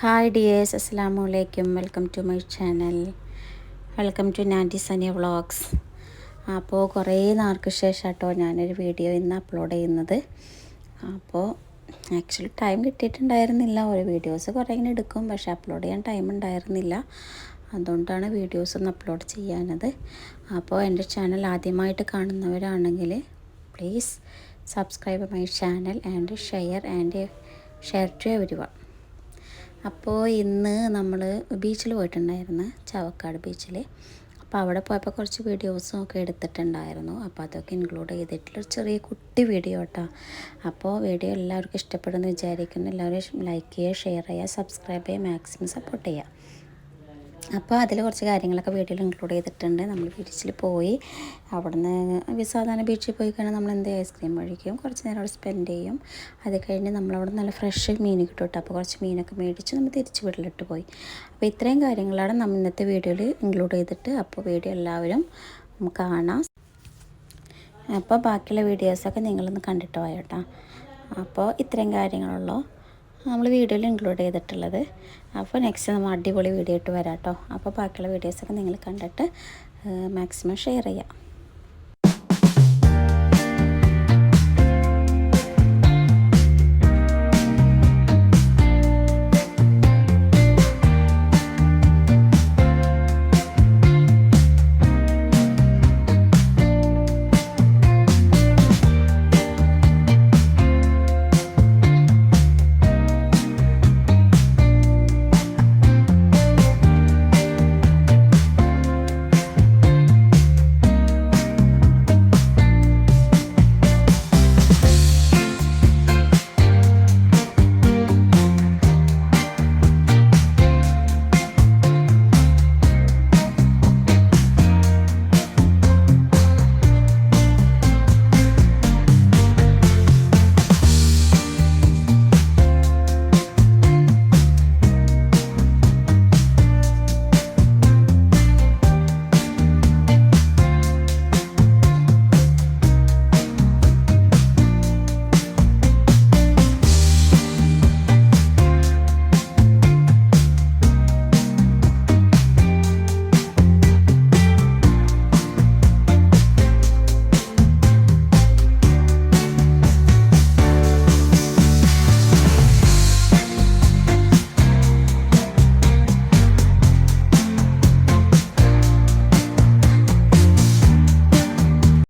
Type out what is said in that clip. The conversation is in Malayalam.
ഹായ് ഡിയേഴ്സ്, അസ്സലാമു അലൈക്കും. Welcome to my channel. Welcome to നാൻറ്റി സനിയ വ്ളോഗ്സ്. അപ്പോൾ കുറേ നാൾക്ക് ശേഷം കേട്ടോ ഞാനൊരു വീഡിയോ ഇന്ന് അപ്ലോഡ് ചെയ്യുന്നത്. അപ്പോൾ ആക്ച്വലി ടൈം കിട്ടിയിട്ടുണ്ടായിരുന്നില്ല. ഒരു വീഡിയോസ് കുറേ ഇങ്ങനെ എടുക്കും, പക്ഷേ അപ്ലോഡ് ചെയ്യാൻ ടൈം ഉണ്ടായിരുന്നില്ല. അതുകൊണ്ടാണ് വീഡിയോസൊന്നും അപ്ലോഡ് ചെയ്യാനത്. അപ്പോൾ എൻ്റെ ചാനൽ ആദ്യമായിട്ട് കാണുന്നവരാണെങ്കിൽ please subscribe my channel and share to everyone. അപ്പോൾ ഇന്ന് നമ്മൾ ബീച്ചിൽ പോയിട്ടുണ്ടായിരുന്നു, ചാവക്കാട് ബീച്ചിൽ. അപ്പോൾ അവിടെ പോയപ്പോൾ കുറച്ച് വീഡിയോസും ഒക്കെ എടുത്തിട്ടുണ്ടായിരുന്നു. അപ്പോൾ അതൊക്കെ ഇൻക്ലൂഡ് ചെയ്തിട്ടുള്ള ചെറിയ കുട്ടി വീഡിയോ കേട്ടോ. അപ്പോൾ വീഡിയോ എല്ലാവർക്കും ഇഷ്ടപ്പെടുമെന്ന് വിചാരിക്കുന്നു. എല്ലാവരും ലൈക്ക് ചെയ്യുക, ഷെയർ ചെയ്യുക, സബ്സ്ക്രൈബ് ചെയ്യുക, മാക്സിമം സപ്പോർട്ട് ചെയ്യുക. അപ്പോൾ അതിൽ കുറച്ച് കാര്യങ്ങളൊക്കെ വീഡിയോയിൽ ഇൻക്ലൂഡ് ചെയ്തിട്ടുണ്ട്. നമ്മൾ ബീച്ചിൽ പോയി, അവിടുന്ന് സാധാരണ ബീച്ചിൽ പോയി കഴിഞ്ഞാൽ നമ്മൾ ഐസ്ക്രീം കഴിക്കും, കുറച്ച് നേരം അവിടെ സ്പെൻഡ് ചെയ്യും. അത് കഴിഞ്ഞ് നമ്മളവിടെ നല്ല ഫ്രഷ് മീൻ കിട്ടും കേട്ടോ. അപ്പോൾ കുറച്ച് മീനൊക്കെ മേടിച്ച് നമ്മൾ തിരിച്ച് വീട്ടിലിട്ട് പോയി. അപ്പോൾ ഇത്രയും കാര്യങ്ങളാണ് നമ്മൾ ഇന്നത്തെ വീഡിയോയിൽ ഇൻക്ലൂഡ് ചെയ്തിട്ട്. അപ്പോൾ വീഡിയോ എല്ലാവരും കാണാം. അപ്പോൾ ബാക്കിയുള്ള വീഡിയോസൊക്കെ നിങ്ങളൊന്ന് കണ്ടിട്ട് പോയോ കേട്ടോ. അപ്പോൾ ഇത്രയും കാര്യങ്ങളുള്ളൂ നമ്മൾ വീഡിയോയിൽ ഇൻക്ലൂഡ് ചെയ്തിട്ടുള്ളത്. അപ്പോൾ നെക്സ്റ്റ് നമ്മൾ അടിപൊളി വീഡിയോ ഇട്ട് വരാം കേട്ടോ. അപ്പോൾ ബാക്കിയുള്ള വീഡിയോസൊക്കെ നിങ്ങൾ കണ്ടിട്ട് മാക്സിമം ഷെയർ ചെയ്യാം.